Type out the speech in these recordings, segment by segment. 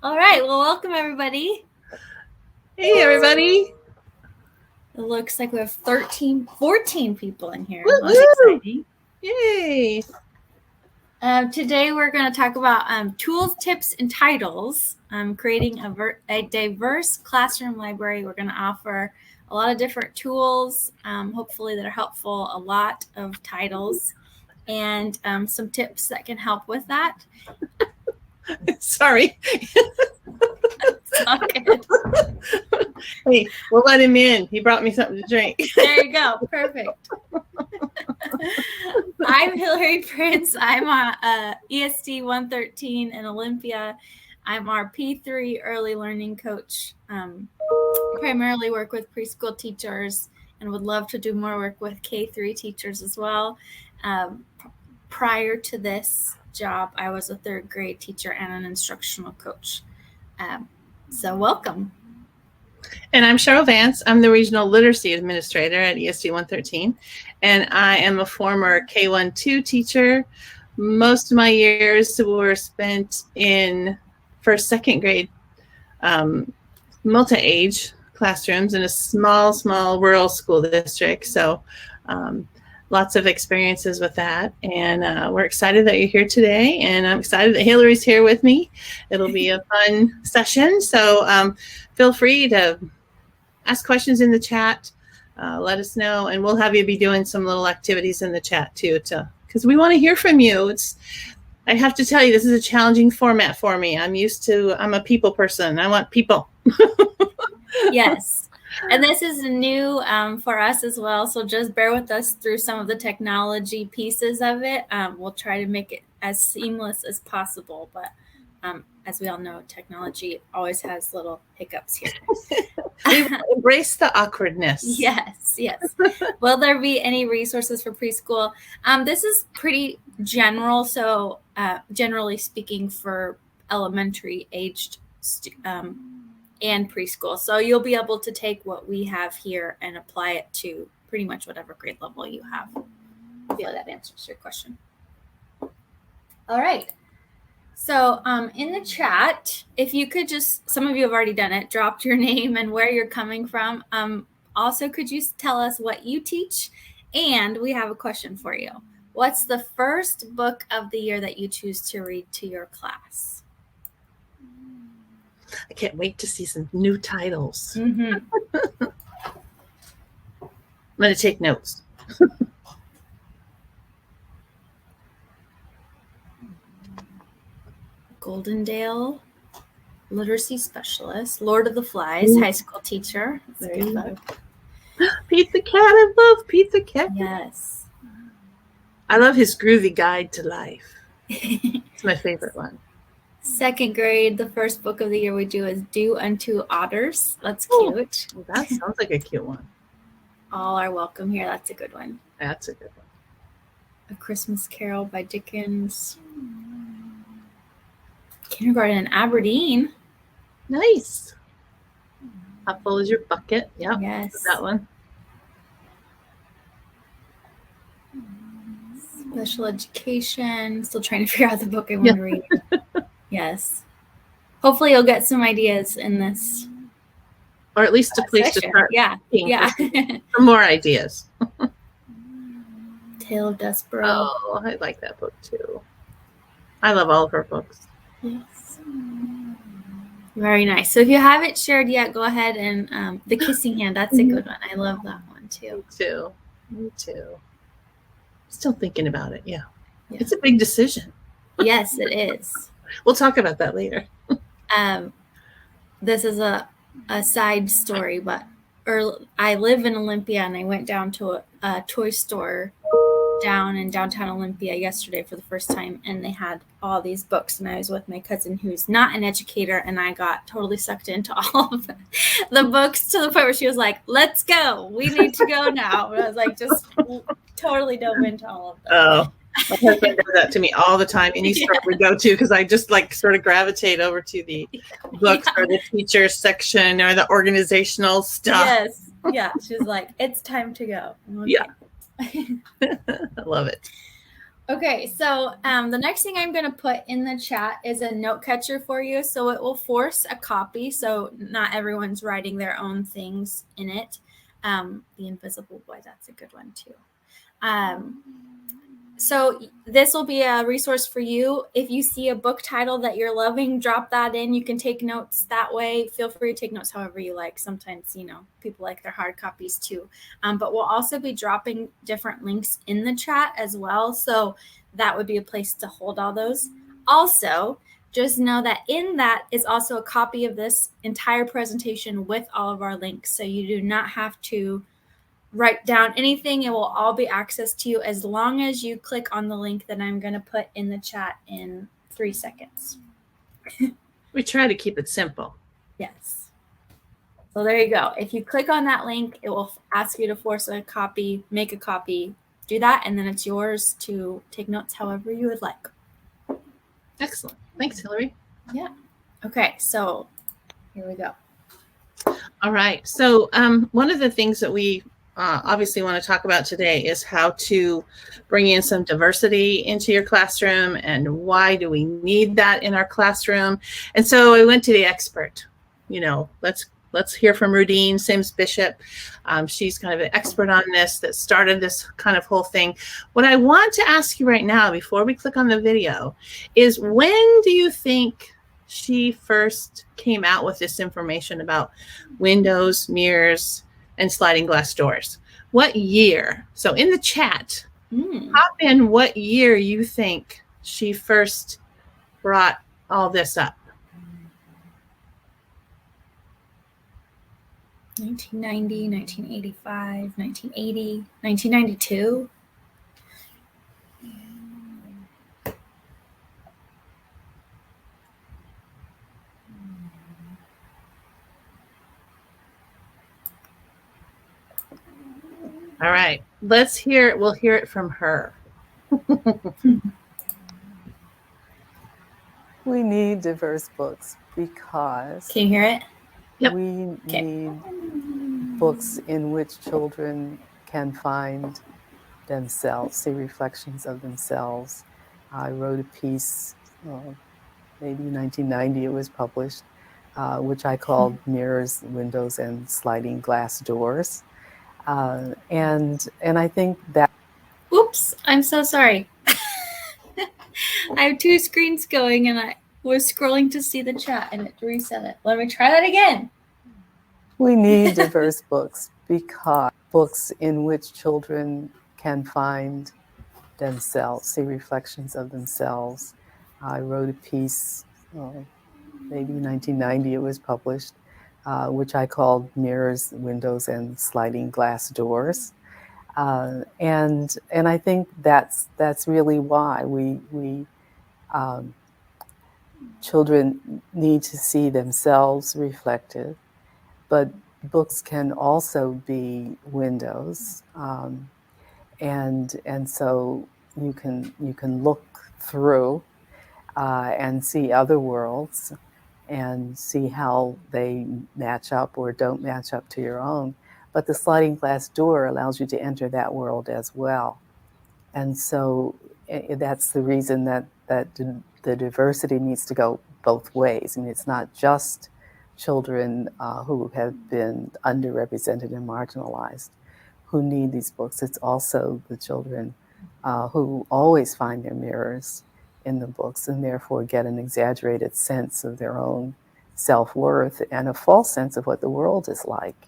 All right. Well, welcome everybody. Hey, everybody. It looks like we have 14 people in here. Woo-hoo! That's exciting. Yay. Today we're going to talk about tools, tips, and titles. Creating a diverse classroom library. We're going to offer a lot of different tools, hopefully that are helpful, a lot of titles, and some tips that can help with that. Sorry. It's all good. Hey, we'll let him in. He brought me something to drink. There you go. Perfect. I'm Hillary Prince. I'm on ESD 113 in Olympia. I'm our P3 early learning coach. Primarily work with preschool teachers and would love to do more work with K3 teachers as well. Prior to this job, I was a third grade teacher and an instructional coach. So welcome. And I'm Cheryl Vance. I'm the Regional Literacy Administrator at ESD 113. And I am a former K1-2 teacher. Most of my years were spent in first, second grade multi-age classrooms in a small rural school district. So lots of experiences with that. And we're excited that you're here today. And I'm excited that Hillary's here with me. It'll be a fun session. So feel free to ask questions in the chat. Let us know. And we'll have you be doing some little activities in the chat too, because we want to hear from you. I have to tell you, this is a challenging format for me. I'm a people person. I want people. Yes. And this is new for us as well. So just bear with us through some of the technology pieces of it. We'll try to make it as seamless as possible. But as we all know, technology always has little hiccups here. We embrace the awkwardness. Yes. Will there be any resources for preschool? This is pretty general. So generally speaking, for elementary aged and preschool. So you'll be able to take what we have here and apply it to pretty much whatever grade level you have. Hopefully that answers your question. All right. So in the chat, if you could just, some of you have already done it, dropped your name and where you're coming from. Also, could you tell us what you teach? And we have a question for you. What's the first book of the year that you choose to read to your class? I can't wait to see some new titles. Mm-hmm. I'm going to take notes. Goldendale, literacy specialist, Lord of the Flies, high school teacher. That's a good book. Pizza Cat. I love Pizza Cat. Yes. I love his groovy guide to life. It's my favorite one. Second grade, the first book of the year we do is Do Unto Otters. That's cute. Well, that sounds like a cute one. All are welcome here. That's a good one. That's a good one. A Christmas Carol by Dickens. Kindergarten in Aberdeen. Nice. How full is your bucket? Yep. Yes. That one. Special education. Still trying to figure out the book I want to read. Yes. Hopefully you'll get some ideas in this. Or at least a place session. to start. Yeah. For more ideas. Tale of Despereaux. Oh, I like that book too. I love all of her books. Yes. Very nice. So if you haven't shared yet, go ahead and The Kissing Hand. That's a good one. I love that one too. Me too. Still thinking about it. Yeah. It's a big decision. Yes, it is. We'll talk about that later. This is a side story, but I live in Olympia and I went down to a toy store down in downtown Olympia yesterday for the first time, and they had all these books, and I was with my cousin who's not an educator, and I got totally sucked into all of the books to the point where she was like, let's go, we need to go now. And I was like, just totally dove into all of them. Oh, my husband does that to me all the time. Any store we go to, because I just sort of gravitate over to the books or the teacher section or the organizational stuff. Yes. Yeah. She's like, it's time to go. Okay. Yeah. I love it. Okay, so the next thing I'm going to put in the chat is a note catcher for you. So it will force a copy. So not everyone's writing their own things in it. The Invisible Boy, that's a good one too. So this will be a resource for you. If you see a book title that you're loving, drop that in. You can take notes that way. Feel free to take notes however you like. Sometimes, people like their hard copies too. But we'll also be dropping different links in the chat as well. So that would be a place to hold all those. Also, just know that in that is also a copy of this entire presentation with all of our links. So you do not have to write down anything. It will all be accessed to you as long as you click on the link that I'm going to put in the chat in 3 seconds. We try to keep it simple. Yes. So there you go. If you click on that link, it will ask you to force a copy, make a copy, do that, and then it's yours to take notes however you would like. Excellent. Thanks, Hillary. Yeah. Okay, so here we go. All right. So one of the things that we obviously want to talk about today is how to bring in some diversity into your classroom, and why do we need that in our classroom. And so I went to the expert. Let's hear from Rudine Sims Bishop. She's kind of an expert on this, that started this kind of whole thing. What I want to ask you right now, before we click on the video, is when do you think she first came out with this information about windows, mirrors, and sliding glass doors? What year? So in the chat, pop in what year you think she first brought all this up. 1990, 1985, 1980, 1992. All right, let's hear it. We'll hear it from her. We need diverse books because Can you hear it? Yep. We need books in which children can find themselves, see reflections of themselves. I wrote a piece, maybe 1990 it was published, which I called Mirrors, Windows, and Sliding Glass Doors. And I think that... Oops, I'm so sorry. I have 2 screens going and I was scrolling to see the chat and it reset it. Let me try that again. We need diverse books because books in which children can find themselves, see reflections of themselves. I wrote a piece, maybe 1990 it was published, which I called Mirrors, Windows, and Sliding Glass Doors. And I think that's really why we children need to see themselves reflected, but books can also be windows, and so you can look through and see other worlds and see how they match up or don't match up to your own. But the sliding glass door allows you to enter that world as well. And so that's the reason that the diversity needs to go both ways. I mean, it's not just children who have been underrepresented and marginalized who need these books. It's also the children who always find their mirrors in the books and therefore get an exaggerated sense of their own self-worth and a false sense of what the world is like,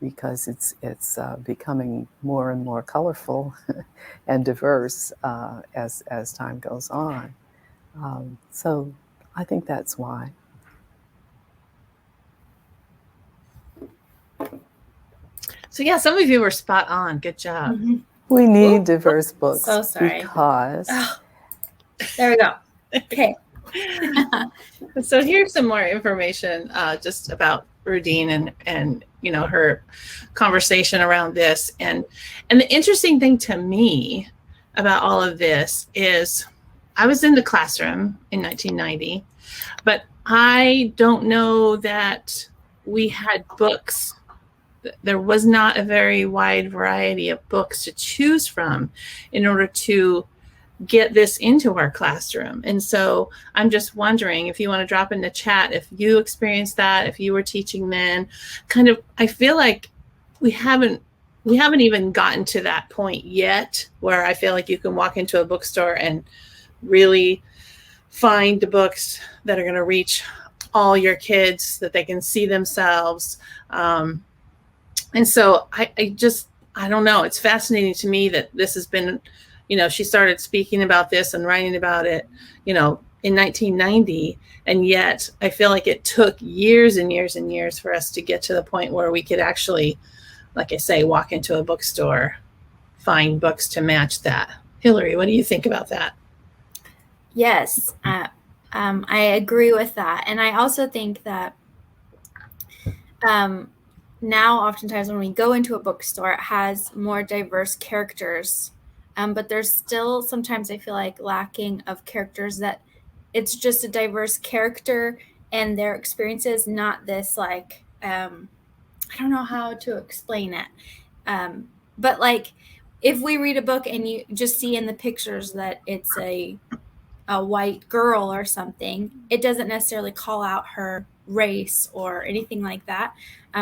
because it's becoming more and more colorful and diverse as time goes on. So I think that's why. So yeah, some of you were spot on. Good job. Mm-hmm. We need diverse books so sorry. because... There we go. Okay. So here's some more information just about Rudine and her conversation around this. And the interesting thing to me about all of this is I was in the classroom in 1990, but I don't know that we had books. There was not a very wide variety of books to choose from in order to get this into our classroom. And so I'm just wondering if you want to drop in the chat, if you experienced that, if you were teaching then, kind of, I feel like we haven't even gotten to that point yet where I feel like you can walk into a bookstore and really find the books that are going to reach all your kids, that they can see themselves. And so I don't know. It's fascinating to me that this has been, she started speaking about this and writing about it, in 1990. And yet I feel like it took years and years and years for us to get to the point where we could actually, like I say, walk into a bookstore, find books to match that. Hillary, what do you think about that? Yes, I agree with that. And I also think that now oftentimes when we go into a bookstore, it has more diverse characters, but there's still sometimes I feel like lacking of characters that it's just a diverse character and their experiences, not this like, I don't know how to explain it. But like if we read a book and you just see in the pictures that it's a white girl or something, it doesn't necessarily call out her race or anything like that.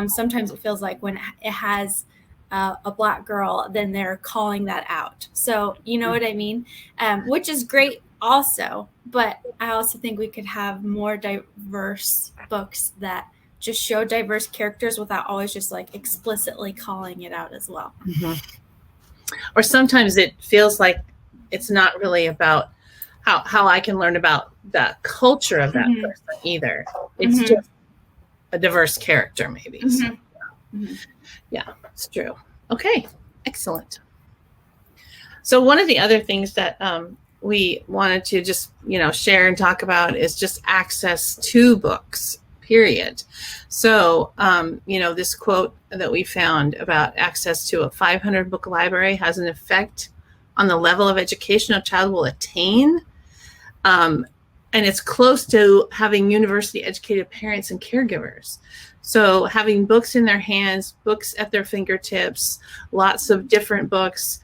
Sometimes it feels like when it has a black girl, then they're calling that out. So you know what I mean? Which is great also, but I also think we could have more diverse books that just show diverse characters without always just like explicitly calling it out as well. Mm-hmm. Or sometimes it feels like it's not really about how I can learn about the culture of that person either. It's just a diverse character maybe. So, yeah, it's true. Okay, excellent. So one of the other things that we wanted to just, share and talk about is just access to books, period. So, this quote that we found about access to a 500 book library has an effect on the level of education a child will attain. And it's close to having university educated parents and caregivers. So having books in their hands, books at their fingertips, lots of different books,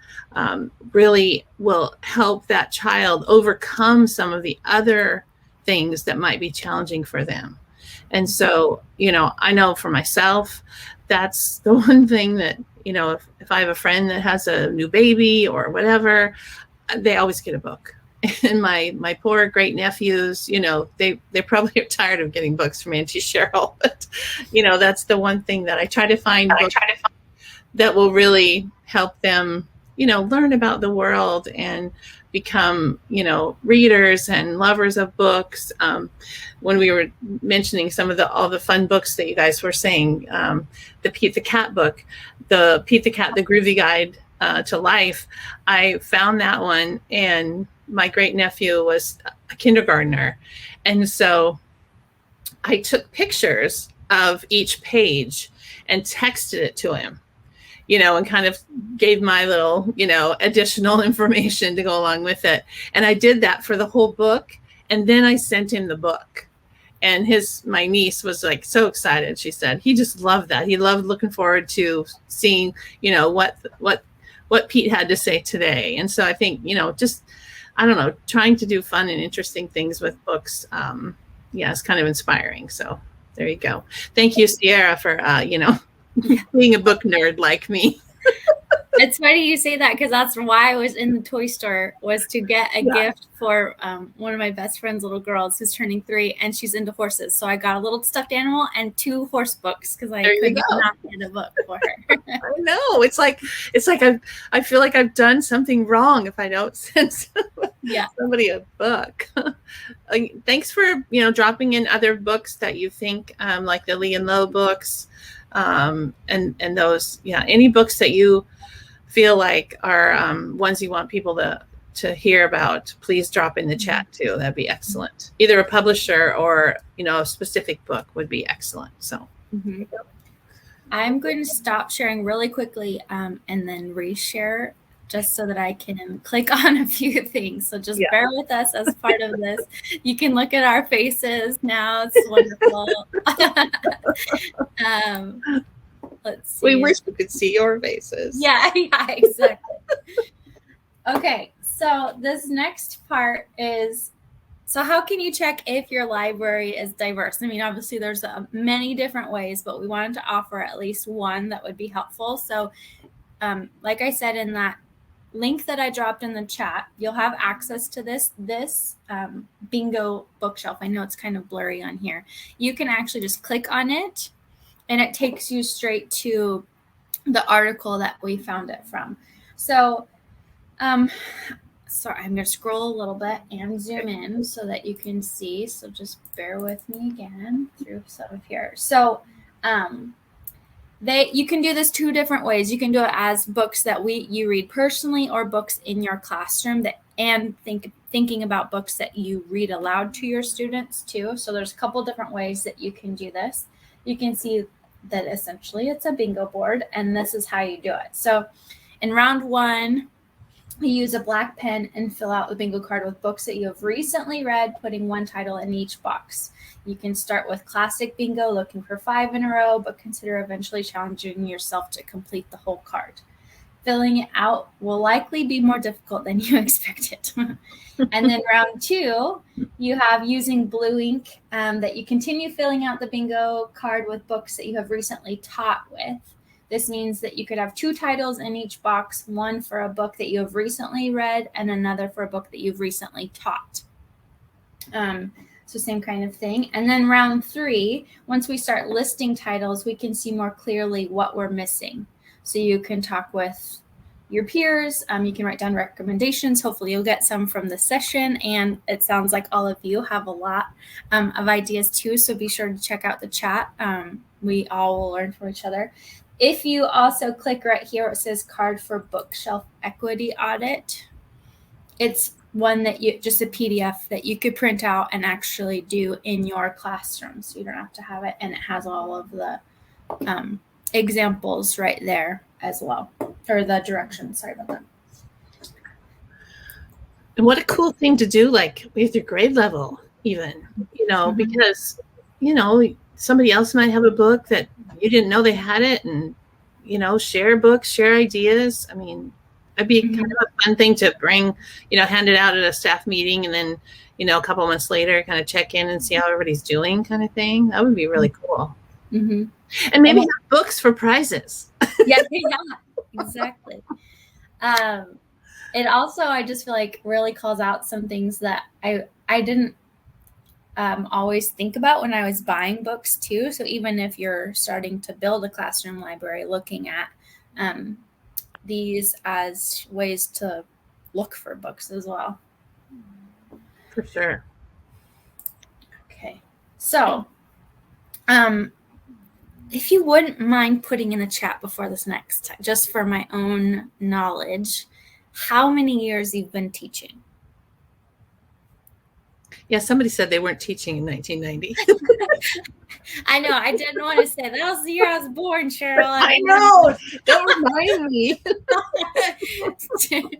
really will help that child overcome some of the other things that might be challenging for them. And so, I know for myself, that's the one thing that, if I have a friend that has a new baby or whatever, they always get a book. And my poor great nephews, they probably are tired of getting books from Auntie Cheryl, but that's the one thing that I try to find books that will really help them, learn about the world and become, readers and lovers of books. When we were mentioning some of all the fun books that you guys were saying, the Pete the Cat book, the Pete the Cat, the Groovy Guide to Life, I found that one, and my great nephew was a kindergartner. And so I took pictures of each page and texted it to him, and kind of gave my little, additional information to go along with it. And I did that for the whole book. And then I sent him the book. And my niece was like so excited. She said he just loved that. He loved looking forward to seeing, what Pete had to say today. And so I think, just, I don't know, trying to do fun and interesting things with books, it's kind of inspiring. So there you go. Thank you, Sierra, for, being a book nerd like me. It's funny you say that, because that's why I was in the toy store, was to get a gift for one of my best friend's little girls who's turning 3, and she's into horses. So I got a little stuffed animal and 2 horse books because I could not get a book for her. I know. It's like I feel like I've done something wrong if I don't send somebody a book. Thanks for dropping in other books that you think like the Lee and Low books. And those, any books that you feel like are ones you want people to hear about, please drop in the chat too. That'd be excellent. Either a publisher or, a specific book would be excellent. So I'm going to stop sharing really quickly and then reshare just so that I can click on a few things. So just bear with us as part of this. You can look at our faces now. It's wonderful. Let's see. We wish we could see your faces. Yeah, exactly. Okay, So this next part is, so how can you check if your library is diverse? I mean, obviously there's many different ways, but we wanted to offer at least one that would be helpful. So like I said, in that link that I dropped in the chat, you'll have access to this bingo bookshelf. I know it's kind of blurry on here. You can actually just click on it and it takes you straight to the article that we found it from. So sorry, I'm going to scroll a little bit and zoom in so that you can see. So just bear with me again through some of here. So you can do this two different ways. You can do it as books that you read personally, or books in your classroom, and thinking about books that you read aloud to your students too. So there's a couple different ways that you can do this. You can see that essentially it's a bingo board, and this is how you do it. So in round one, you use a black pen and fill out the bingo card with books that you have recently read, putting one title in each box. You can start with classic bingo, looking for 5 in a row, but consider eventually challenging yourself to complete the whole card. Filling it out will likely be more difficult than you expected. And then round two, you have using blue ink that you continue filling out the bingo card with books that you have recently taught with. This means that you could have 2 titles in each box, one for a book that you have recently read and another for a book that you've recently taught. So same kind of thing. And then round 3, once we start listing titles, we can see more clearly what we're missing. So you can talk with your peers. You can write down recommendations. Hopefully you'll get some from the session. And it sounds like all of you have a lot of ideas too. So be sure to check out the chat. We all will learn from each other. If you also click right here, it says card for bookshelf equity audit. It's one that just a PDF that you could print out and actually do in your classroom. So you don't have to have it. And it has all of the examples right there as well, or the directions. Sorry about that. And what a cool thing to do, like with your grade level, even, because, somebody else might have a book that you didn't know they had it, and, share books, share ideas. I mean, that'd be kind of a fun thing to bring, hand it out at a staff meeting, and then, a couple months later, kind of check in and see how everybody's doing, kind of thing. That would be really cool. Mm-hmm. And maybe have books for prizes. Yeah, exactly. It also, I just feel like, really calls out some things that I didn't always think about when I was buying books too. So even if you're starting to build a classroom library, looking at these as ways to look for books as well. For sure. Okay. So if you wouldn't mind putting in the chat before this next time, just for my own knowledge, how many years you've been teaching? Yeah, somebody said they weren't teaching in 1990. I know. I didn't want to say that was the year I was born, Cheryl. I know. Don't remind me. 2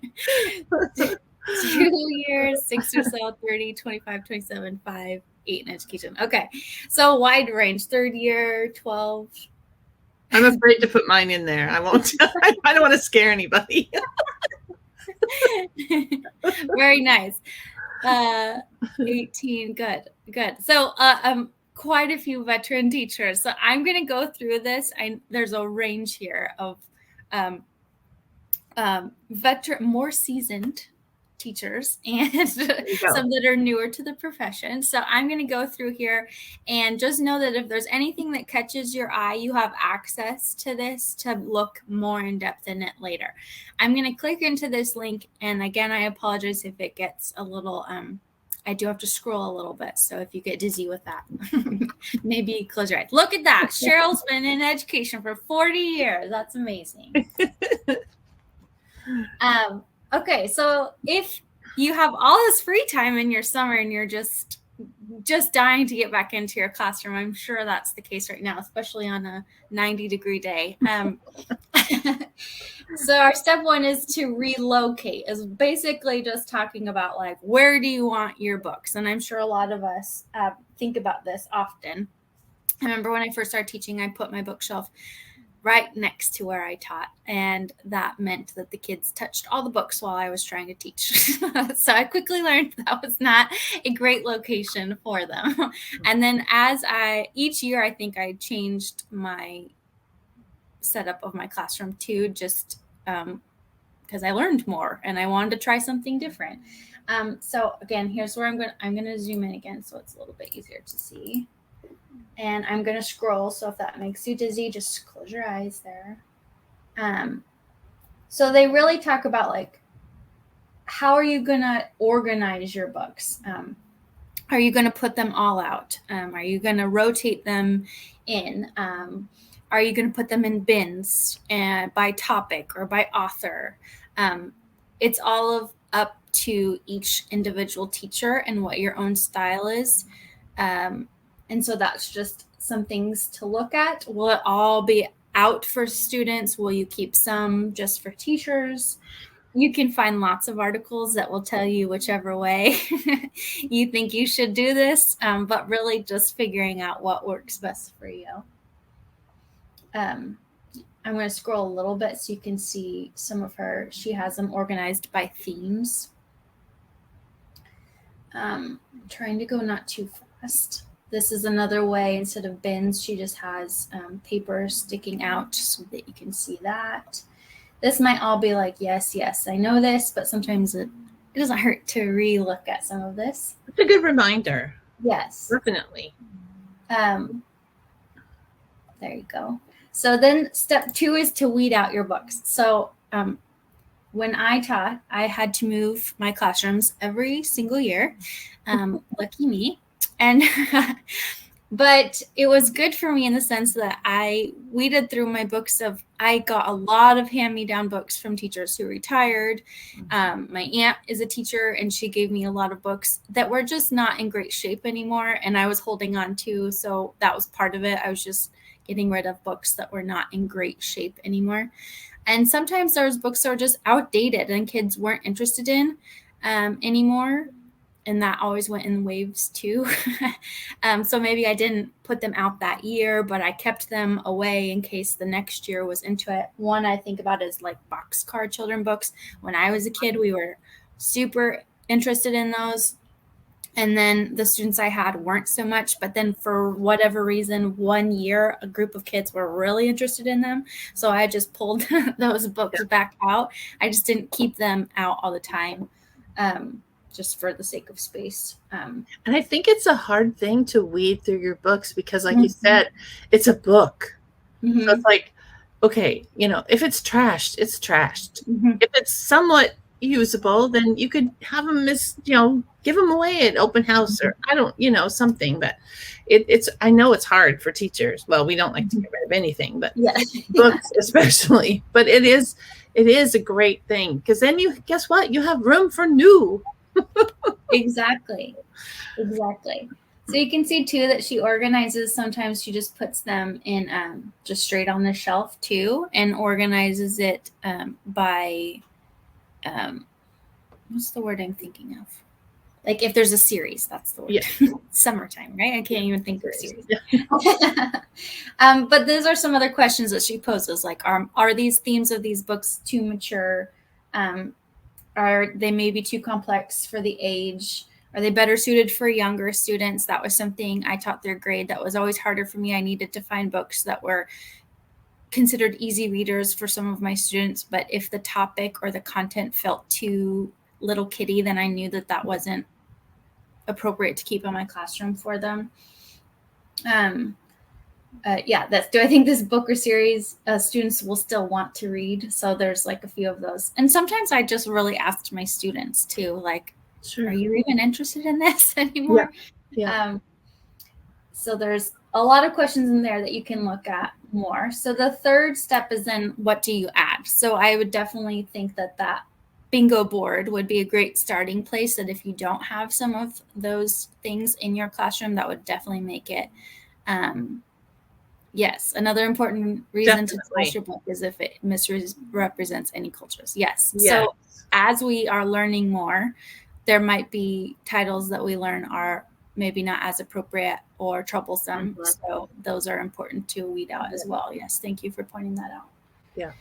years, 6 or so, 30, 25, 27, 5, 8 in education. Okay. So wide range, 3rd year, 12. I'm afraid to put mine in there. I won't. I don't want to scare anybody. Very nice. 18. Good. So quite a few veteran teachers. So I'm going to go through this. There's a range here of veteran, more seasoned teachers, and some that are newer to the profession. So I'm going to go through here, and just know that if there's anything that catches your eye, you have access to this to look more in depth in it later. I'm going to click into this link, and again, I apologize if it gets a little I do have to scroll a little bit, so if you get dizzy with that, maybe close your eyes. Look at that. Cheryl's been in education for 40 years. That's amazing. Okay, so if you have all this free time in your summer and you're just dying to get back into your classroom, I'm sure that's the case right now, especially on a 90-degree day. So our step 1 is to relocate, is basically just talking about, like, where do you want your books? And I'm sure a lot of us think about this often. I remember when I first started teaching, I put my bookshelf right next to where I taught. And that meant that the kids touched all the books while I was trying to teach. So I quickly learned that was not a great location for them. And then each year, I think I changed my setup of my classroom too, just because I learned more and I wanted to try something different. So again, here's where I'm going to zoom in again so it's a little bit easier to see. And I'm going to scroll. So if that makes you dizzy, just close your eyes there. So they really talk about like, how are you going to organize your books? Are you going to put them all out? Are you going to rotate them in? Are you going to put them in bins by topic or by author? It's all up to each individual teacher and what your own style is. And so that's just some things to look at. Will it all be out for students? Will you keep some just for teachers? You can find lots of articles that will tell you whichever way you think you should do this, but really just figuring out what works best for you. I'm going to scroll a little bit so you can see some of her. She has them organized by themes. Trying to go not too fast. This is another way. Instead of bins, she just has paper sticking out so that you can see that. This might all be like, yes, I know this, but sometimes it doesn't hurt to re-look at some of this. It's a good reminder. Yes. Definitely. There you go. So then step 2 is to weed out your books. So when I taught, I had to move my classrooms every single year. Lucky me. And but it was good for me in the sense that I weeded through my books I got a lot of hand-me-down books from teachers who retired. My aunt is a teacher and she gave me a lot of books that were just not in great shape anymore. And I was holding on to, so that was part of it. I was just getting rid of books that were not in great shape anymore. And sometimes those books are just outdated and kids weren't interested in anymore. And that always went in waves too. So maybe I didn't put them out that year, but I kept them away in case the next year was into it. One I think about is like boxcar children books. When I was a kid, we were super interested in those. And then the students I had weren't so much. But then for whatever reason, one year, a group of kids were really interested in them. So I just pulled those books back out. I just didn't keep them out all the time. Just for the sake of space. And I think it's a hard thing to weed through your books because like you said, it's a book. So it's like, okay, if it's trashed, it's trashed. If it's somewhat usable, then you could have them give them away at open house or I don't, something, but I know it's hard for teachers. Well, we don't like to get rid of anything, but books especially, but it is a great thing because then guess what? You have room for new. Exactly. So you can see too that she organizes. Sometimes she just puts them in just straight on the shelf too, and organizes it by what's the word I'm thinking of? Like if there's a series, that's the word. Yeah. Summertime, right? I can't even think of series. Yeah. But those are some other questions that she poses, like are these themes of these books too mature? Are they maybe too complex for the age? Are they better suited for younger students? That was something I taught 3rd grade that was always harder for me. I needed to find books that were considered easy readers for some of my students. But if the topic or the content felt too little kiddie, then I knew that wasn't appropriate to keep in my classroom for them. Do I think this book or series students will still want to read? So there's like a few of those. And sometimes I just really asked my students too, like, are you even interested in this anymore? Yeah. So there's a lot of questions in there that you can look at more. So the 3rd step is then what do you add? So I would definitely think that bingo board would be a great starting place, that if you don't have some of those things in your classroom, that would definitely make it yes. Another important reason to trash your book is if it misrepresents any cultures. Yes. So as we are learning more, there might be titles that we learn are maybe not as appropriate or troublesome. Mm-hmm. So those are important to weed out as well. Yes, thank you for pointing that out. Yeah.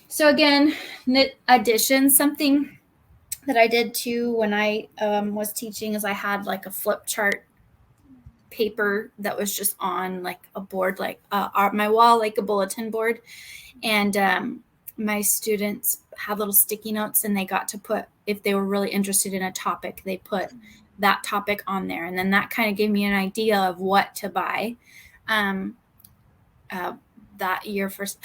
So again, knit addition, something that I did too when I was teaching is I had like a flip chart paper that was just on like a board, like my wall, like a bulletin board. And my students had little sticky notes, and they got to put, if they were really interested in a topic, they put that topic on there. And then that kind of gave me an idea of what to buy. That year first,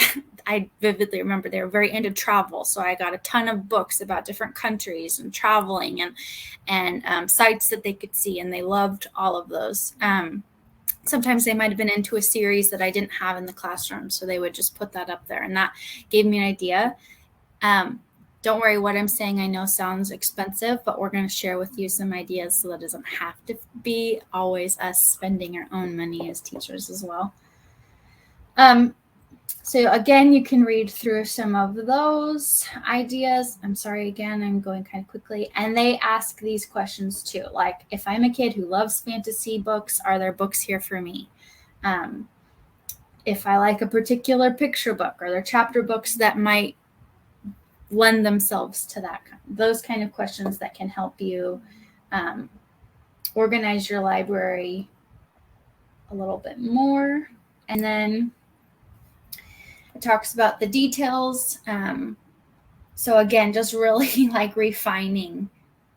I vividly remember they were very into travel. So I got a ton of books about different countries and traveling and sites that they could see. And they loved all of those. Sometimes they might have been into a series that I didn't have in the classroom. So they would just put that up there, and that gave me an idea. Don't worry, what I'm saying I know sounds expensive, but we're going to share with you some ideas so that it doesn't have to be always us spending our own money as teachers as well. So again, you can read through some of those ideas. I'm sorry, again, I'm going kind of quickly. And they ask these questions too. Like, if I'm a kid who loves fantasy books, are there books here for me? If I like a particular picture book, are there chapter books that might lend themselves to that? Those kind of questions that can help you organize your library a little bit more. And then it talks about the details. So again, just really like refining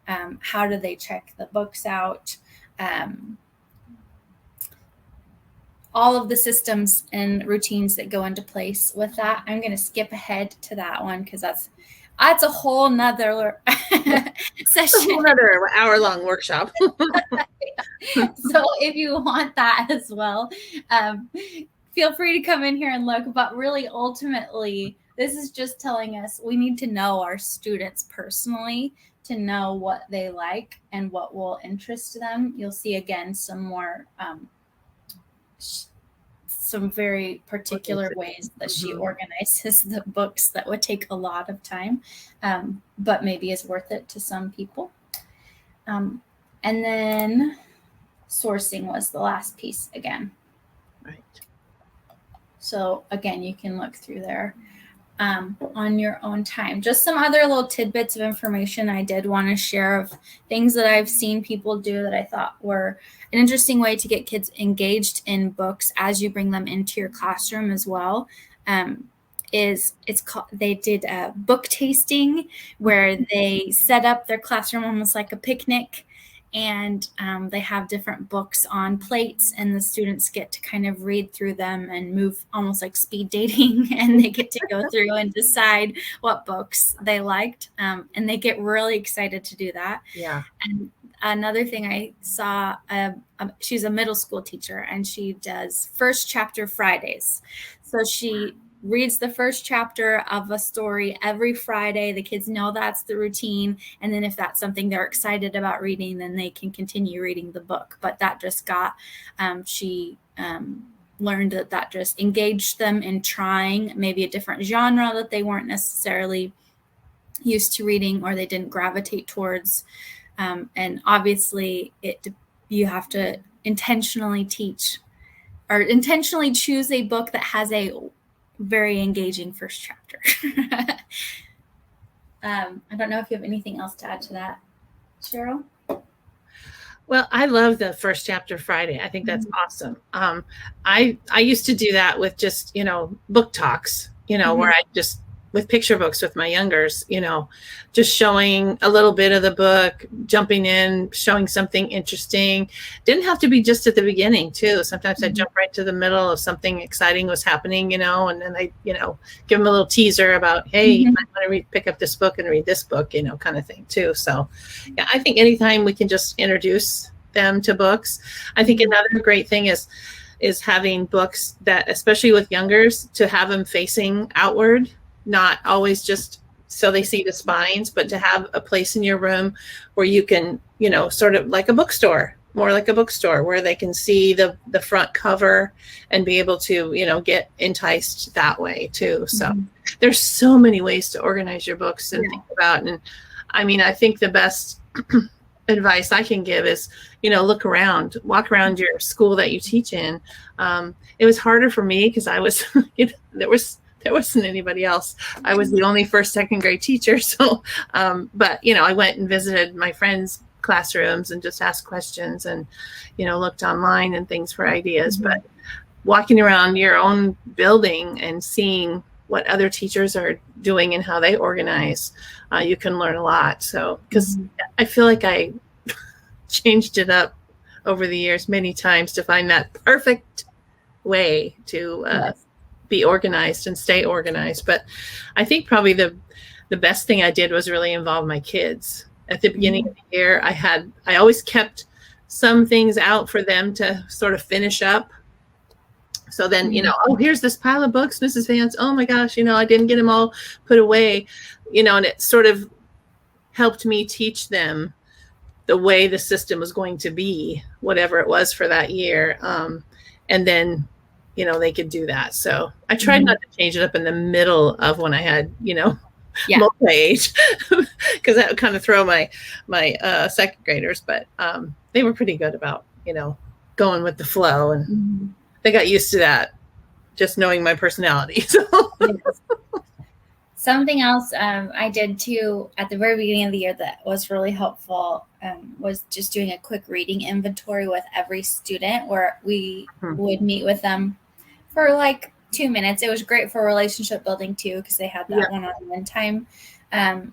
how do they check the books out, all of the systems and routines that go into place with that. I'm going to skip ahead to that one because that's a whole nother session. A whole nother hour-long workshop. So if you want that as well, feel free to come in here and look. But really, ultimately, this is just telling us we need to know our students personally to know what they like and what will interest them. You'll see, again, some more some very particular ways that she organizes the books that would take a lot of time, but maybe is worth it to some people. And then sourcing was the last piece again. Right. So again, you can look through there on your own time. Just some other little tidbits of information I did want to share of things that I've seen people do that I thought were an interesting way to get kids engaged in books as you bring them into your classroom as well. They did a book tasting where they set up their classroom almost like a picnic, and they have different books on plates, and the students get to kind of read through them and move almost like speed dating, and they get to go through and decide what books they liked, and they get really excited to do that. Yeah. And another thing I saw, she's a middle school teacher, and she does first chapter Fridays. So she reads the first chapter of a story every Friday. The kids know that's the routine. And then if that's something they're excited about reading, then they can continue reading the book. But that just got, she learned that just engaged them in trying maybe a different genre that they weren't necessarily used to reading or they didn't gravitate towards. And obviously you have to intentionally teach or intentionally choose a book that has a very engaging first chapter. I don't know if you have anything else to add to that, Cheryl. Well, I love the first chapter Friday. I think that's awesome. I used to do that with just, book talks, where I just, with picture books with my youngers, just showing a little bit of the book, jumping in, showing something interesting. Didn't have to be just at the beginning too. Sometimes I'd jump right to the middle of something exciting was happening, and then I, give them a little teaser about, hey, you might want to pick up this book and read this book, kind of thing too. So yeah, I think anytime we can just introduce them to books. I think another great thing is having books that, especially with youngers, to have them facing outward, not always just so they see the spines, but to have a place in your room where you can, sort of like a bookstore, more like a bookstore, where they can see the front cover and be able to, get enticed that way too. So there's so many ways to organize your books and think about. And I mean, I think the best advice I can give is, look around, walk around your school that you teach in. It was harder for me because I was, there wasn't anybody else. I was the only first, second grade teacher. So, but, I went and visited my friends' classrooms and just asked questions and, looked online and things for ideas. But walking around your own building and seeing what other teachers are doing and how they organize, you can learn a lot. So, because I feel like I changed it up over the years many times to find that perfect way to be organized and stay organized. But I think probably the best thing I did was really involve my kids. At the beginning of the year, I always kept some things out for them to sort of finish up. So then, oh, here's this pile of books, Mrs. Vance. Oh my gosh, I didn't get them all put away, and it sort of helped me teach them the way the system was going to be, whatever it was for that year. And then, they could do that. So I tried not to change it up in the middle of when I had, multi-age, because that would kind of throw my second graders. But they were pretty good about, going with the flow, and they got used to that, just knowing my personality. So. Something else I did too at the very beginning of the year that was really helpful was just doing a quick reading inventory with every student, where we would meet with them for like 2 minutes. It was great for relationship building too, because they had that one-on-one time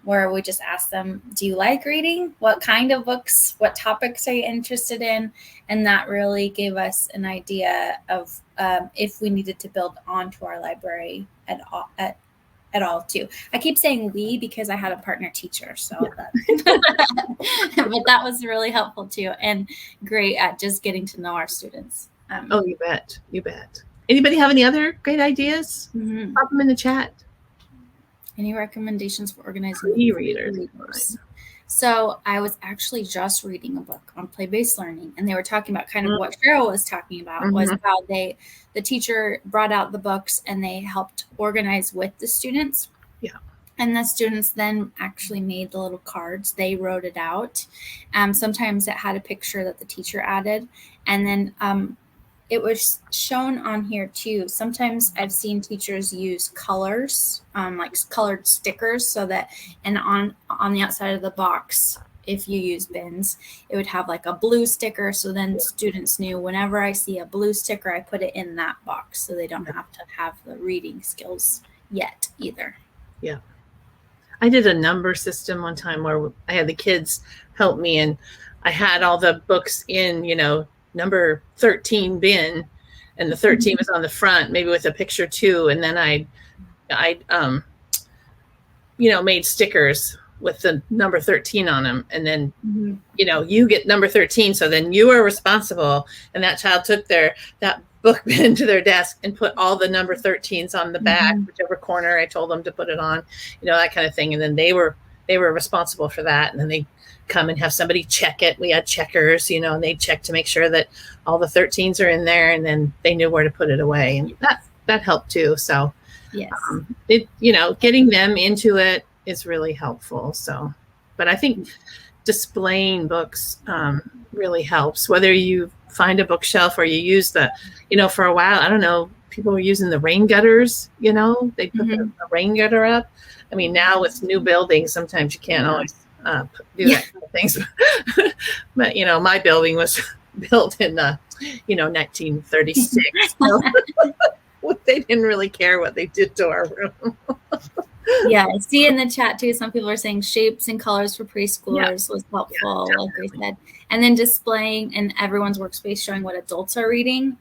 where we just asked them, do you like reading? What kind of books? What topics are you interested in? And that really gave us an idea of if we needed to build onto our library at all too. I keep saying we because I had a partner teacher, so but that was really helpful too, and great at just getting to know our students. Oh, you bet. Anybody have any other great ideas? Pop them in the chat. Any recommendations for organizing e-readers? So I was actually just reading a book on play-based learning, and they were talking about kind of what Cheryl was talking about, was how the teacher brought out the books and they helped organize with the students. Yeah. And the students then actually made the little cards. They wrote it out. Sometimes it had a picture that the teacher added. And then it was shown on here too. Sometimes I've seen teachers use colors, like colored stickers, so that, and on the outside of the box, if you use bins, it would have like a blue sticker. So then students knew whenever I see a blue sticker, I put it in that box, so they don't have to have the reading skills yet either. Yeah. I did a number system one time where I had the kids help me, and I had all the books in, number 13 bin, and the 13 was on the front, maybe with a picture too. And then I made stickers with the number 13 on them. And then, you get number 13. So then you are responsible. And that child took that book bin to their desk and put all the number 13s on the back, whichever corner I told them to put it on, that kind of thing. And then they were responsible for that. And then they come and have somebody check it. We had checkers, and they check to make sure that all the 13s are in there, and then they knew where to put it away. And that helped too. So yes, getting them into it is really helpful. So, but I think displaying books really helps, whether you find a bookshelf or you use for a while, I don't know, people were using the rain gutters, they put the rain gutter up. I mean, now with new buildings, sometimes you can't always do that kind of things. But, my building was built in, 1936. So they didn't really care what they did to our room. Yeah, I see in the chat too, some people are saying shapes and colors for preschoolers was helpful, like we said. And then displaying in everyone's workspace, showing what adults are reading,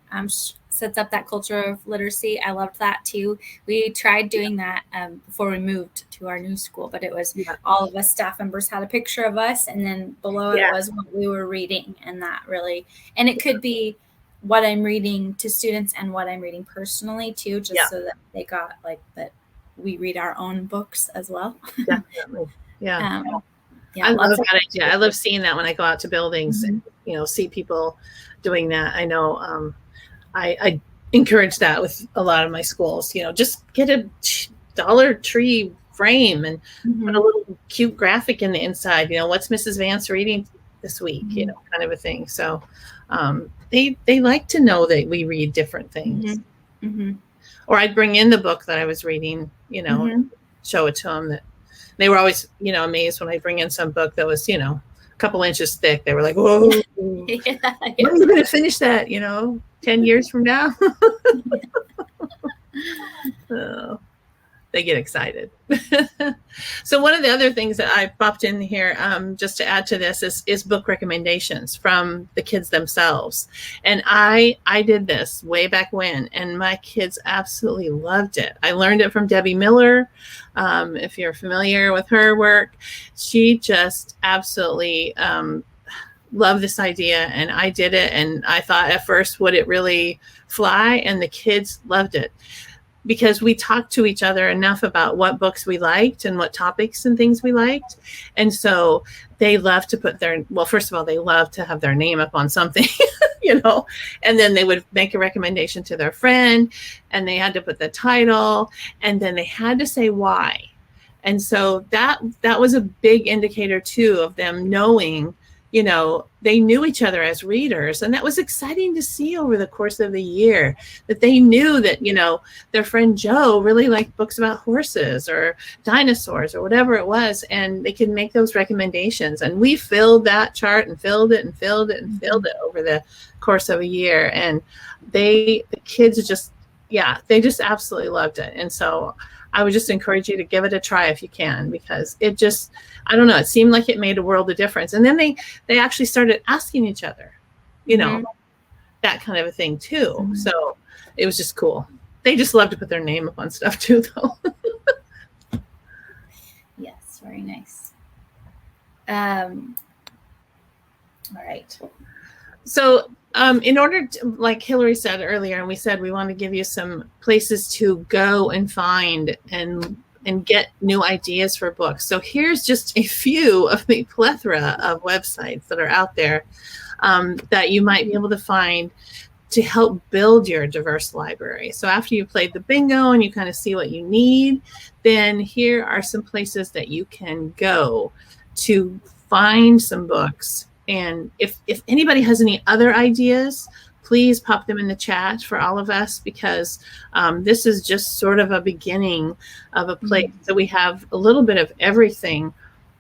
sets up that culture of literacy. I loved that too. We tried doing that before we moved to our new school, but it was all of us staff members had a picture of us, and then below it was what we were reading. And that really, and it could be what I'm reading to students and what I'm reading personally too, just so that they got like that we read our own books as well. Definitely. Yeah. Yeah, I love that idea. I love seeing that when I go out to buildings and, see people doing that. I know I encourage that with a lot of my schools, just get a Dollar Tree frame and put a little cute graphic in the inside. What's Mrs. Vance reading this week, Mm-hmm. kind of a thing. So they like to know that we read different things. Mm-hmm. Mm-hmm. Or I'd bring in the book that I was reading, Mm-hmm. show it to them. That they were always, amazed when I bring in some book that was, a couple inches thick. They were like, "Whoa, Yeah. when are you going to finish that? 10 years from now?" Oh, they get excited. So one of the other things that I popped in here, just to add to this, is book recommendations from the kids themselves. And I did this way back when, and my kids absolutely loved it. I learned it from Debbie Miller. If you're familiar with her work, she just absolutely loved this idea, and I did it. And I thought at first, would it really fly? And the kids loved it, because we talked to each other enough about what books we liked and what topics and things we liked. And so they love to put first of all, they love to have their name up on something, and then they would make a recommendation to their friend, and they had to put the title, and then they had to say why. And so that was a big indicator too of them knowing, they knew each other as readers. And that was exciting to see over the course of the year, that they knew that, their friend Joe really liked books about horses or dinosaurs or whatever it was. And they could make those recommendations. And we filled that chart and filled it and filled it and filled it over the course of a year. And the kids they just absolutely loved it. And so I would just encourage you to give it a try if you can, because it just, I don't know, it seemed like it made a world of difference. And then they actually started asking each other, that kind of a thing too. Mm-hmm. So it was just cool. They just love to put their name up on stuff too, though. Yes, very nice. All right. So in order to, like Hillary said earlier, and we said we want to give you some places to go and find and get new ideas for books. So here's just a few of the plethora of websites that are out there that you might be able to find to help build your diverse library. So after you've played the bingo and you kind of see what you need, then here are some places that you can go to find some books. And if anybody has any other ideas, please pop them in the chat for all of us, because this is just sort of a beginning of a place that we have a little bit of everything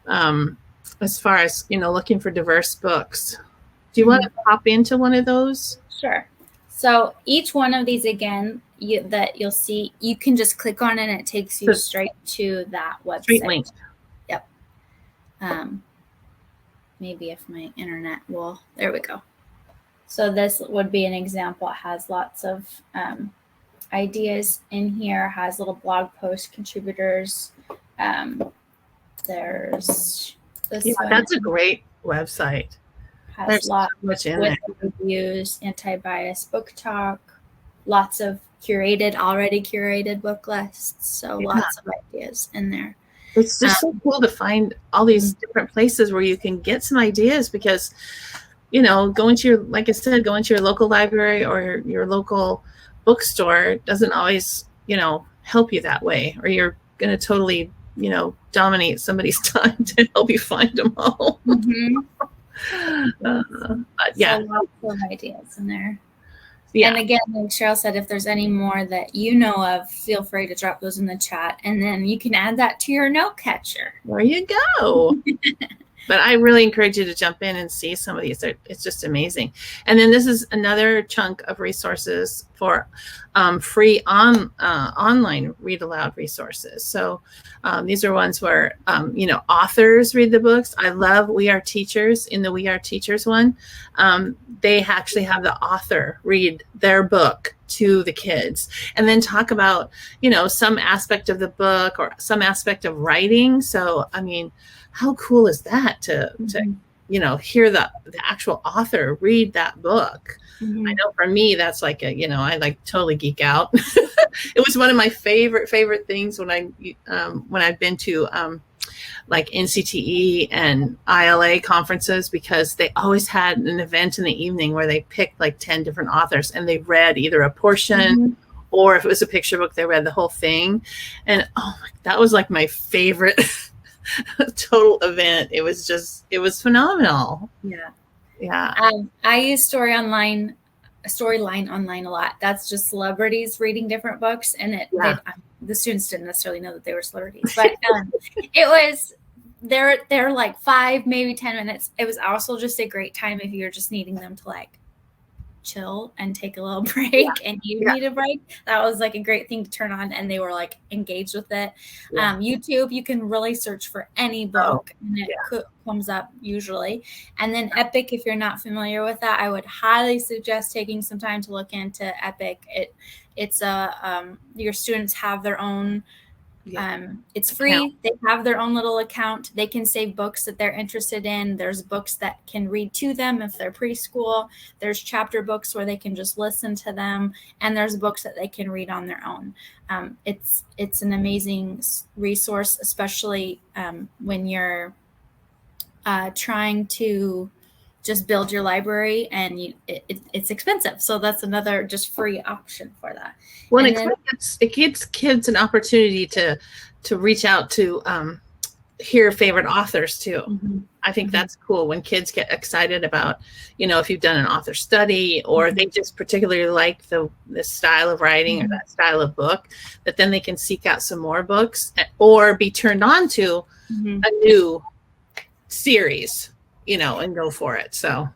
as far as, looking for diverse books. Do you want to pop into one of those? Sure. So each one of these, again, that you'll see, you can just click on it and it takes you straight to that website. Straight link. Yep. Maybe if my internet will, there we go. So this would be an example. It has lots of ideas in here, has little blog post contributors. There's this one. That's a great website. Has There's lots so much in with there. reviews, anti-bias book talk, lots of already curated book lists. So lots of ideas in there. It's just so cool to find all these different places where you can get some ideas, because, going to your local library or your local bookstore doesn't always, help you that way, or you're going to totally, dominate somebody's time to help you find them all. But yeah. So lots of ideas in there. Yeah. And again, like Cheryl said, if there's any more that you know of, feel free to drop those in the chat, and then you can add that to your note catcher. There you go. But I really encourage you to jump in and see some of these. It's just amazing. And then this is another chunk of resources for free online read aloud resources. So these are ones where, authors read the books. I love We Are Teachers. In the We Are Teachers one, they actually have the author read their book to the kids and then talk about, some aspect of the book or some aspect of writing. So, I mean, how cool is that to hear the actual author read that book? I know for me, that's like I totally geek out. It was one of my favorite things when I've been to like NCTE and ILA conferences, because they always had an event in the evening where they picked like 10 different authors and they read either a portion or if it was a picture book, they read the whole thing. And that was like my favorite total event. It was phenomenal. Yeah. Yeah. I use Storyline online a lot. That's just celebrities reading different books, and the students didn't necessarily know that they were celebrities, but it was they're like 5, maybe 10 minutes. It was also just a great time if you're just needing them to like chill and take a little break and you need a break. That was like a great thing to turn on, and they were like engaged with it. YouTube, you can really search for any book and it comes up usually. And then Epic, if you're not familiar with that, I would highly suggest taking some time to look into Epic. It's your students have their own it's free. They have their own little account. They can save books that they're interested in. There's books that can read to them if they're preschool. There's chapter books where they can just listen to them, and there's books that they can read on their own. It's an amazing resource, especially when you're trying to just build your library, and it's expensive. So that's another just free option for that. Well, it gives kids an opportunity to reach out to hear favorite authors too. Mm-hmm. I think that's cool when kids get excited about, if you've done an author study or they just particularly like this style of writing or that style of book, that then they can seek out some more books or be turned on to a new series, and go for it. So,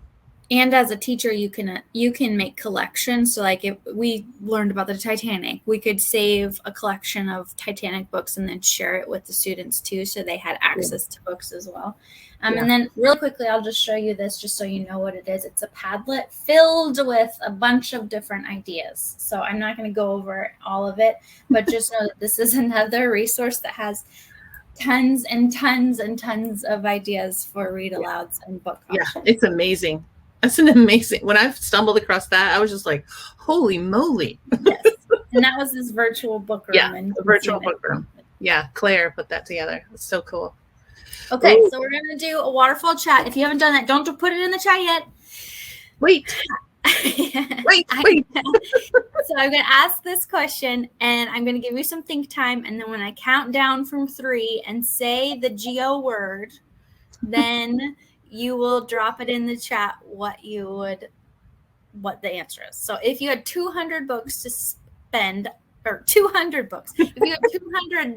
and as a teacher, you can make collections. So like if we learned about the Titanic, we could save a collection of Titanic books and then share it with the students too, so they had access to books as well. And then really quickly, I'll just show you this just so you know what it is. It's a Padlet filled with a bunch of different ideas. So I'm not going to go over all of it, but just know that this is another resource that has tons and tons and tons of ideas for read alouds and book options. Yeah, it's amazing. That's an amazing. When I stumbled across that, I was just like, "Holy moly!" Yes, and that was this virtual book room. Yeah, the virtual book room. Yeah, Claire put that together. It's so cool. Okay, so we're gonna do a waterfall chat. If you haven't done that, don't put it in the chat yet. Wait. Wait. So I'm going to ask this question, and I'm going to give you some think time. And then when I count down from 3 and say the GO word, then you will drop it in the chat what the answer is. So if you had 200 books to spend, or 200 books, if you had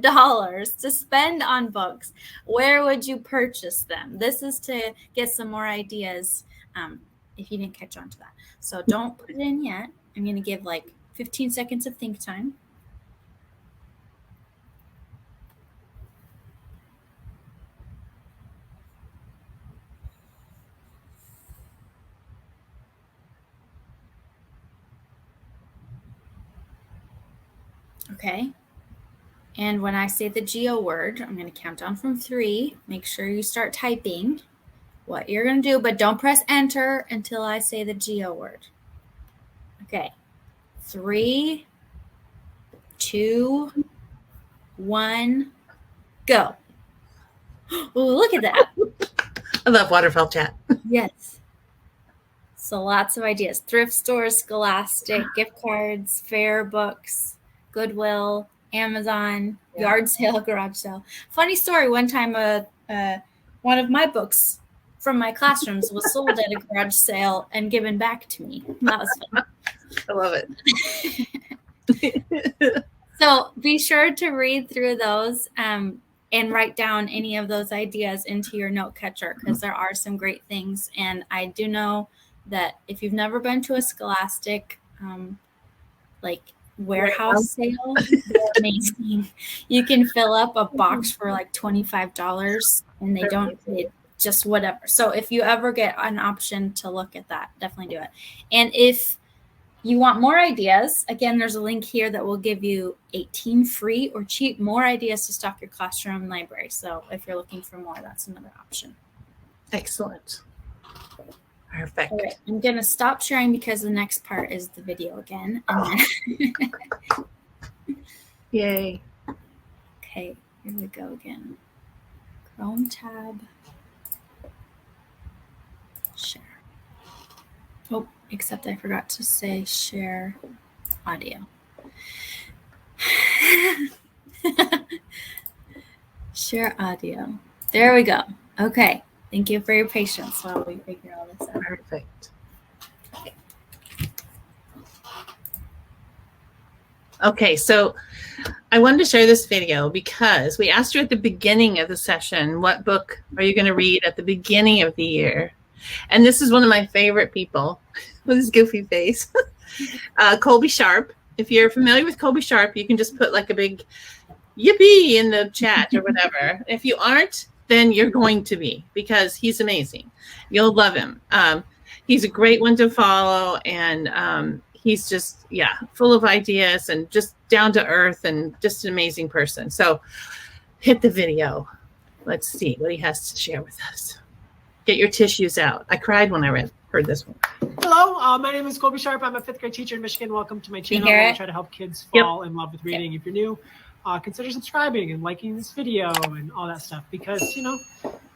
$200 to spend on books, where would you purchase them? This is to get some more ideas if you didn't catch on to that. So don't put it in yet. I'm going to give like 15 seconds of think time. Okay. And when I say the GO word, I'm going to count down from 3. Make sure you start typing what you're going to do, but don't press enter until I say the GO word. Okay. 3, 2, 1, go. Oh, look at that. I love waterfall chat. Yes. So lots of ideas. Thrift stores, Scholastic, gift cards, fair books, Goodwill, Amazon, yard sale, garage sale. Funny story. One time, one of my books from my classrooms was sold at a garage sale and given back to me. That was fun. I love it. So be sure to read through those and write down any of those ideas into your note catcher, because there are some great things. And I do know that if you've never been to a Scholastic warehouse sale, they're amazing. You can fill up a box for like $25 and they don't just whatever. So if you ever get an option to look at that, definitely do it. And if you want more ideas, again, there's a link here that will give you 18 free or cheap more ideas to stock your classroom library. So if you're looking for more, that's another option. Excellent. Perfect. All right, I'm going to stop sharing because the next part is the video again. And then Yay. Okay, here we go again. Chrome tab. Share. Oh, except I forgot to say share audio. Share audio. There we go. Okay. Thank you for your patience while we figure all this out. Perfect. Okay, so I wanted to share this video because we asked you at the beginning of the session, what book are you going to read at the beginning of the year? And this is one of my favorite people with his goofy face, Colby Sharp. If you're familiar with Colby Sharp, you can just put like a big yippee in the chat or whatever. If you aren't, then you're going to be, because he's amazing. You'll love him. He's a great one to follow, and he's just, yeah, full of ideas and just down to earth and just an amazing person. So hit the video. Let's see what he has to share with us. Get your tissues out. I cried when I heard this one. Hello, my name is Colby Sharp. I'm a 5th grade teacher in Michigan. Welcome to my channel. I try to help kids fall in love with reading. If you're new, consider subscribing and liking this video and all that stuff, because, you know,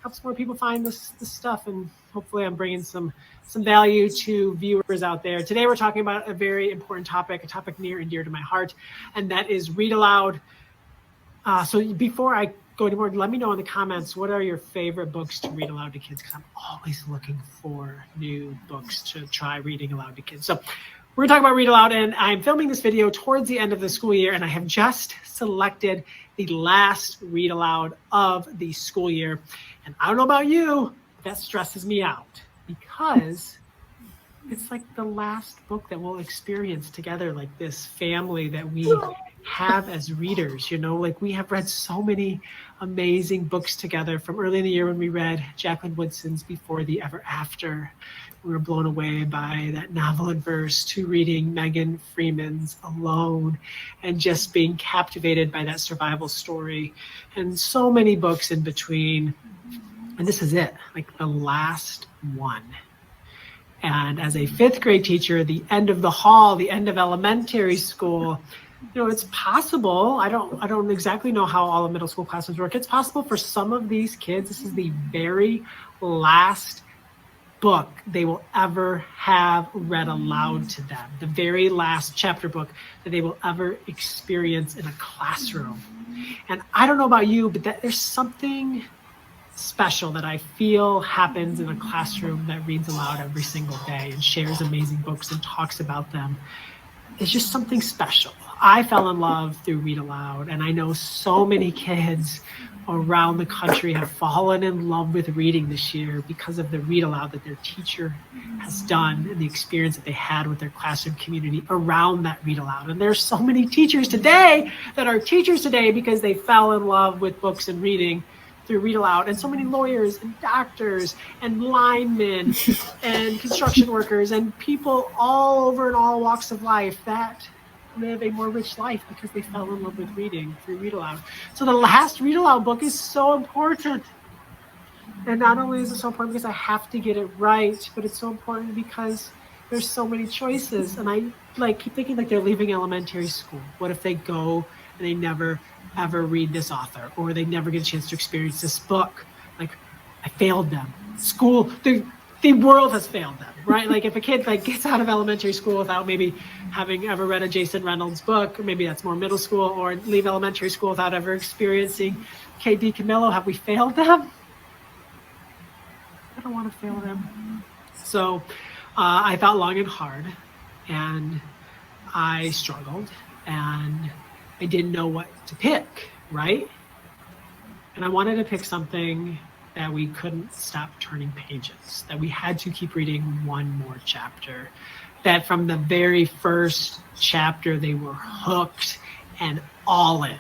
helps more people find this stuff, and hopefully I'm bringing some value to viewers out there. Today we're talking about a very important topic, a topic near and dear to my heart, and that is read aloud. So before I go anymore, let me know in the comments, what are your favorite books to read aloud to kids? Because I'm always looking for new books to try reading aloud to kids. So we're talking about read aloud, and I'm filming this video towards the end of the school year, and I have just selected the last read aloud of the school year. And I don't know about you, but that stresses me out, because it's like the last book that we'll experience together, like this family that we have as readers. You know, like we have read so many amazing books together, from early in the year when we read Jacqueline Woodson's Before the Ever After. We were blown away by that novel and verse, to reading Megan Freeman's Alone and just being captivated by that survival story, and so many books in between. And this is it, like the last one. And as a 5th grade teacher, the end of the hall, the end of elementary school, you know, it's possible. I don't exactly know how all of middle school classes work. It's possible for some of these kids, this is the very last book they will ever have read aloud to them, the very last chapter book that they will ever experience in a classroom. And I don't know about you, but there's something special that I feel happens in a classroom that reads aloud every single day and shares amazing books and talks about them. It's just something special. I fell in love through read aloud, and I know so many kids around the country have fallen in love with reading this year because of the read aloud that their teacher has done and the experience that they had with their classroom community around that read aloud. And there's so many teachers today that are teachers today because they fell in love with books and reading through read aloud, and so many lawyers and doctors and linemen and construction workers and people all over in all walks of life that live a more rich life because they fell in love with reading through read aloud. So the last read aloud book is so important. And not only is it so important because I have to get it right, but it's so important because there's so many choices. And I keep thinking like they're leaving elementary school. What if they go and they never ever read this author, or they never get a chance to experience this book? Like, I failed them. School, the world has failed them, right? Like if a kid like gets out of elementary school without maybe having ever read a Jason Reynolds book, or maybe that's more middle school, or leave elementary school without ever experiencing K.D. Camillo, have we failed them? I don't want to fail them. So I thought long and hard, and I struggled, and I didn't know what to pick, right? And I wanted to pick something that we couldn't stop turning pages, that we had to keep reading one more chapter, that from the very first chapter, they were hooked and all in.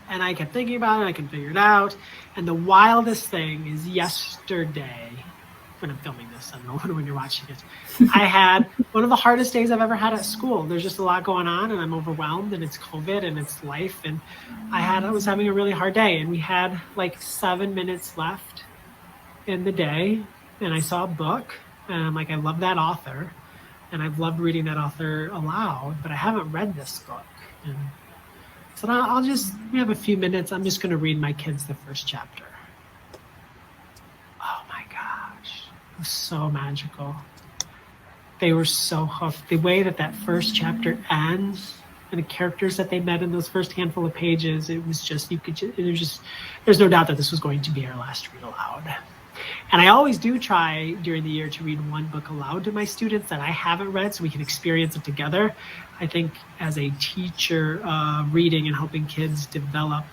And I kept thinking about it, I couldn't figure it out. And the wildest thing is yesterday, when I'm filming this, I don't know when you're watching it, I had one of the hardest days I've ever had at school. There's just a lot going on, and I'm overwhelmed, and it's COVID, and it's life, and I was having a really hard day, and we had like 7 minutes left in the day, and I saw a book, and I'm like, I love that author, and I've loved reading that author aloud, but I haven't read this book. And so we have a few minutes, I'm just going to read my kids the first chapter. Oh my gosh, it was so magical. They were so hooked. The way that first chapter ends, and the characters that they met in those first handful of pages, it was just, there's no doubt that this was going to be our last read aloud. And I always do try during the year to read one book aloud to my students that I haven't read so we can experience it together. I think as a teacher, reading and helping kids develop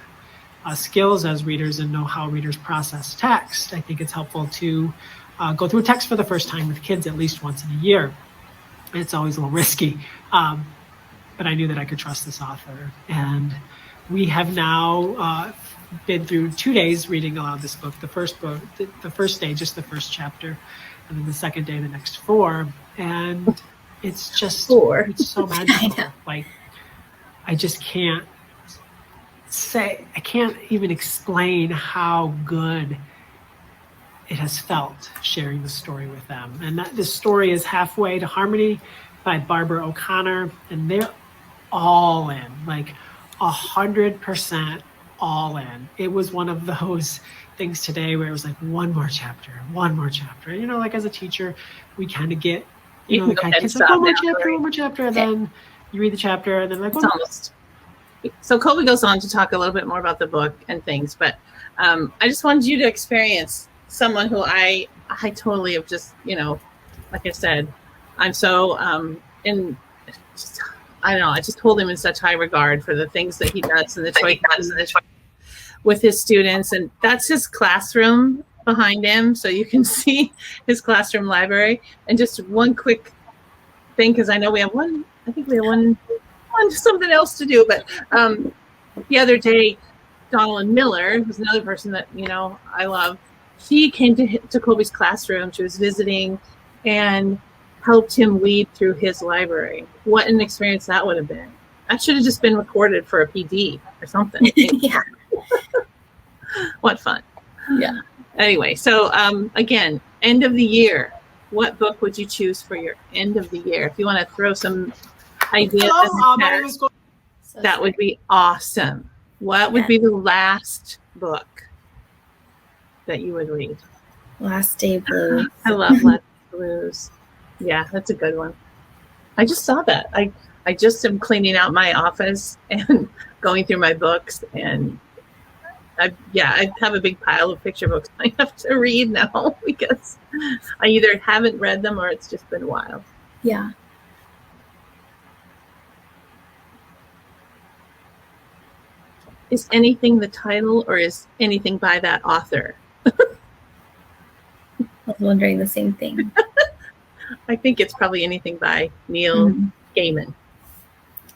skills as readers and know how readers process text, I think it's helpful to go through a text for the first time with kids at least once in a year. It's always a little risky, but I knew that I could trust this author. And we have now been through 2 days reading aloud this book. The first day, just the first chapter, and then the second day, the next 4. And it's just, it's so magical. Like, I just can't I can't even explain how good it has felt sharing the story with them. And this story is Halfway to Harmony by Barbara O'Connor, and they're all in, like 100% all in. It was one of those things today where it was like one more chapter. You know, like as a teacher, we kind of get, you know, the kind of kids like, one more chapter, and then you read the chapter, and then like, So Colby goes on to talk a little bit more about the book and things, but I just wanted you to experience someone who I totally have just, you know, like I said, I'm so I don't know, I just hold him in such high regard for the things that he does and the choices with his students. And that's his classroom behind him, so you can see his classroom library. And just one quick thing, because I know we have one, I think we have one something else to do, but the other day, Donald Miller, who's another person that, you know, I love, she came to Colby's classroom. She was visiting and helped him weed through his library. What an experience that would have been. That should have just been recorded for a PD or something. Yeah. What fun. Yeah. Anyway, so again, end of the year. What book would you choose for your end of the year? If you want to throw some ideas, that would be awesome. What would be the last book that you would read? Last Day Blues. I love Last Day Blues. Yeah, that's a good one. I just saw that. I just am cleaning out my office and going through my books, and I have a big pile of picture books I have to read now because I either haven't read them or it's just been a while. Yeah. Is anything the title, or is anything by that author? I was wondering the same thing. I think it's probably anything by Neil Gaiman.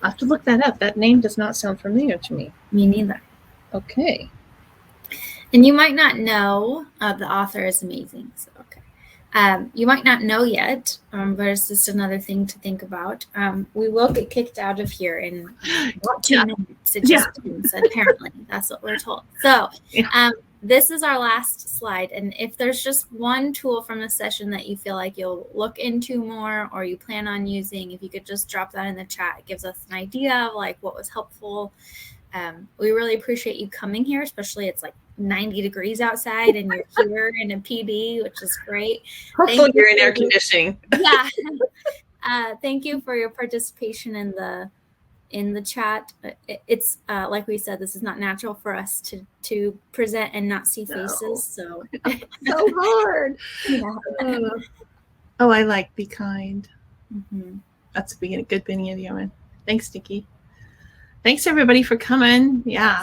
I'll have to look that up. That name does not sound familiar to me. Me neither. Okay. And you might not know, the author is amazing. So, okay. You might not know yet, but it's just another thing to think about. We will get kicked out of here in 2 minutes. It just means, apparently. That's what we're told. So this is our last slide. And if there's just one tool from the session that you feel like you'll look into more or you plan on using, if you could just drop that in the chat, it gives us an idea of like what was helpful. We really appreciate you coming here, especially it's like 90 degrees outside and you're here in a PD, which is great. Hopefully you're in air conditioning. Yeah. Thank you for your participation in the chat. It's like we said, this is not natural for us to present and not see faces. So so hard. Yeah. Oh, I like Be Kind. Mm-hmm. That's a good beginning of the year. Thanks, Nikki. Thanks everybody for coming. Yeah.